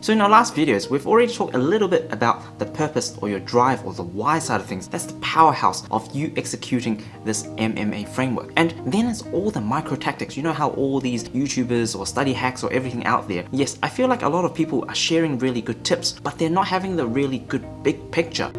So in our last videos, we've already talked a little bit about the purpose or your drive or the why side of things. That's the powerhouse of you executing this MMA framework. And then it's all the micro tactics. You know how all these YouTubers or study hacks or everything out there, yes, I feel like a lot of people are sharing really good tips, but they're not having the really good big picture.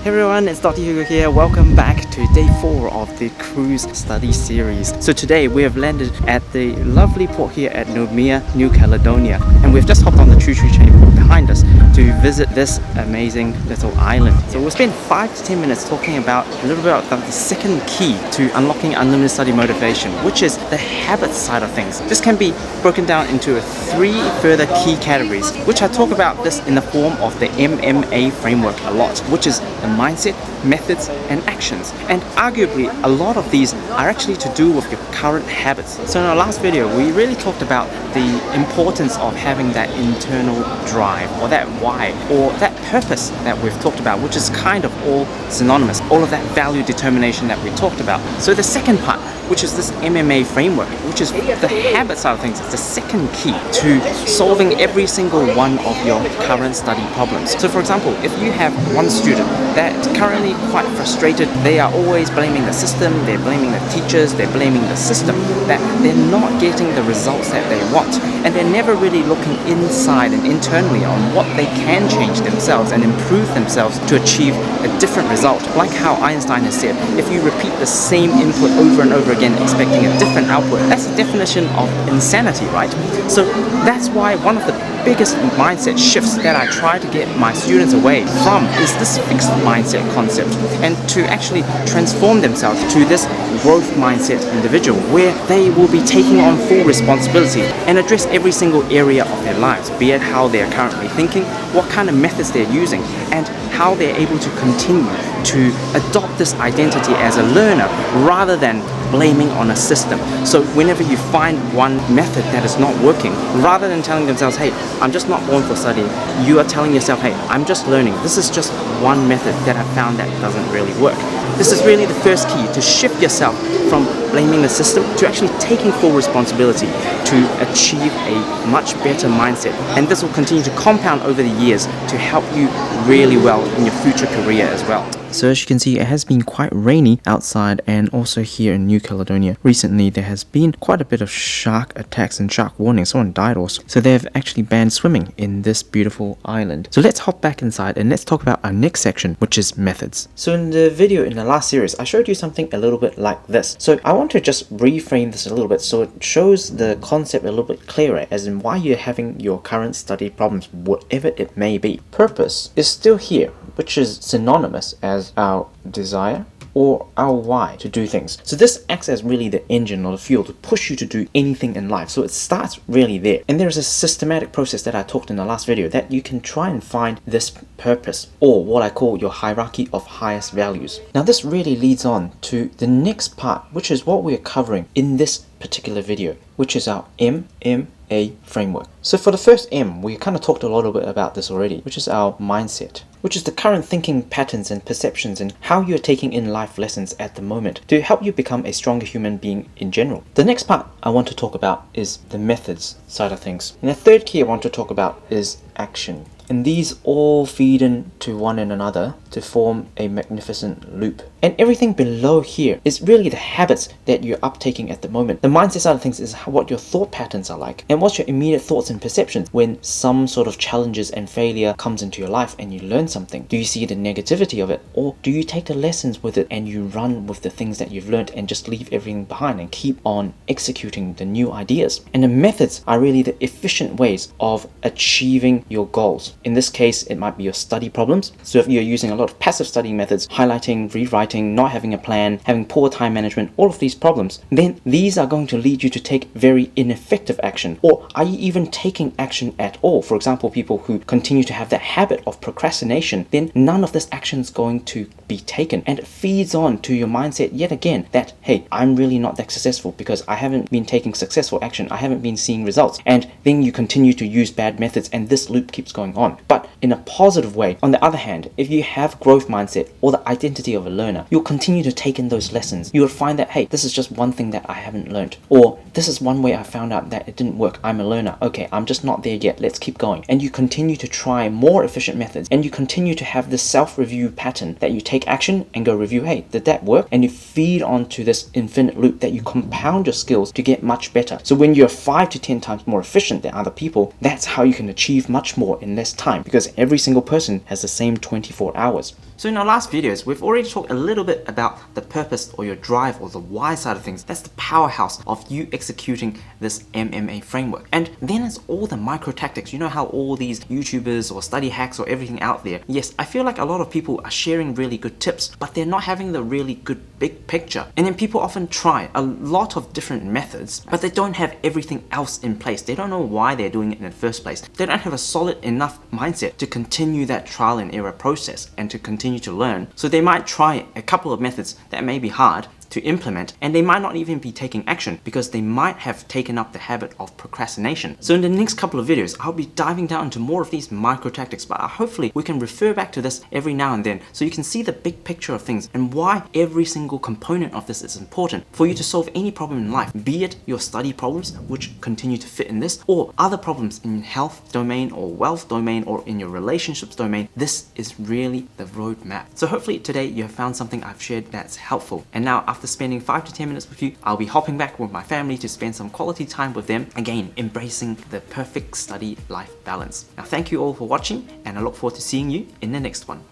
Hey everyone, it's Dr. Hugo here. Welcome back to day 4 of the cruise study series. So today we have landed at the lovely port here at Noumea, New Caledonia, and we've just hopped on the choo-choo train behind us to visit this amazing little island. So we'll spend 5 to 10 minutes talking about a little bit about the second key to unlocking unlimited study motivation, which is the habits side of things. This can be broken down into 3 further key categories, which I talk about this in the form of the MMA Framework a lot, which is the mindset, methods, and actions. And arguably, a lot of these are actually to do with your current habits. So in our last video, we really talked about the importance of having that internal drive, or that why, or that purpose that we've talked about, which is kind of all synonymous, all of that value determination that we talked about. So the second part, which is this MMA framework, which is the habit side of things, is the second key to solving every single one of your current study problems. So for example, if you have one student that's currently quite frustrated, they are always blaming the system, they're blaming the teachers, they're blaming the system, that they're not getting the results that they want, and they're never really looking inside and internally on what they can change themselves and improve themselves to achieve a different result. Like how Einstein has said, if you repeat the same input over and over again expecting a different output, that's the definition of insanity, right? So that's why one of the biggest mindset shifts that I try to get my students away from is this fixed mindset concept, and to actually transform themselves to this growth mindset individual where they will be taking on full responsibility and address every single area of their lives, be it how they're currently thinking, what kind of methods they're using, and how they're able to continue to adopt this identity as a learner rather than blaming on a system. So whenever you find one method that is not working, rather than telling themselves, hey, I'm just not born for studying, you are telling yourself, hey, I'm just learning. This is just one method that I found that doesn't really work. This is really the first key to shift yourself from blaming the system to actually taking full responsibility to achieve a much better mindset. And this will continue to compound over the years to help you really well in your future career as well. So as you can see, it has been quite rainy outside and also here in New Caledonia. Recently, there has been quite a bit of shark attacks and shark warnings. Someone died also. So they've actually banned swimming in this beautiful island. So let's hop back inside and let's talk about our next section, which is methods. So in the video in the last series, I showed you something a little bit like this. So I want to just reframe this a little bit so it shows the concept a little bit clearer, as in why you're having your current study problems, whatever it may be. Purpose is still here, which is synonymous as our desire or our why to do things. So this acts as really the engine or the fuel to push you to do anything in life. So it starts really there. And there's a systematic process that I talked in the last video that you can try and find this purpose, or what I call your hierarchy of highest values. Now this really leads on to the next part, which is what we're covering in this particular video, which is our MMA framework. So for the first M, we kind of talked a little bit about this already, which is our mindset, which is the current thinking patterns and perceptions and how you're taking in life lessons at the moment to help you become a stronger human being in general. The next part I want to talk about is the methods side of things. And the third key I want to talk about is action. And these all feed into one another to form a magnificent loop. And everything below here is really the habits that you're uptaking at the moment. The mindset side of things is what your thought patterns are like, and what's your immediate thoughts and perceptions when some sort of challenges and failure comes into your life and you learn something. Do you see the negativity of it, or do you take the lessons with it and you run with the things that you've learned and just leave everything behind and keep on executing the new ideas? And the methods are really the efficient ways of achieving your goals. In this case, it might be your study problems. So if you're using a lot of passive studying methods, highlighting, rewriting, not having a plan, having poor time management, all of these problems, then these are going to lead you to take very ineffective action. Or are you even taking action at all? For example, people who continue to have that habit of procrastination, then none of this action is going to be taken, and it feeds on to your mindset yet again that, hey, I'm really not that successful because I haven't been taking successful action, I haven't been seeing results, and then you continue to use bad methods and this loop keeps going on. But in a positive way, on the other hand, if you have growth mindset or the identity of a learner, you'll continue to take in those lessons. You'll find that, hey, this is just one thing that I haven't learned, or this is one way I found out that it didn't work. I'm a learner. Okay, I'm just not there yet. Let's keep going. And you continue to try more efficient methods, and you continue to have this self-review pattern that you take action and go review, hey, did that work? And you feed onto this infinite loop that you compound your skills to get much better. So when you're 5 to 10 times more efficient than other people, that's how you can achieve much more in less time, because every single person has the same 24 hours. So in our last videos, we've already talked a little bit about the purpose or your drive or the why side of things. That's the powerhouse of you executing this MMA framework. And then it's all the micro tactics. You know how all these YouTubers or study hacks or everything out there, yes, I feel like a lot of people are sharing really good tips, but they're not having the really good big picture. And then people often try a lot of different methods, but they don't have everything else in place. They don't know why they're doing it in the first place. They don't have a solid enough mindset to continue that trial and error process and to continue to learn. So they might try a couple of methods that may be hard to implement, and they might not even be taking action because they might have taken up the habit of procrastination. So in the next couple of videos, I'll be diving down into more of these micro tactics, but hopefully we can refer back to this every now and then so you can see the big picture of things and why every single component of this is important for you to solve any problem in life, be it your study problems, which continue to fit in this, or other problems in health domain or wealth domain or in your relationships domain. This is really the roadmap. So hopefully today you have found something I've shared that's helpful. And now after spending 5 to 10 minutes with you, I'll be hopping back with my family to spend some quality time with them, again embracing the perfect study life balance. Now thank you all for watching, and I look forward to seeing you in the next one.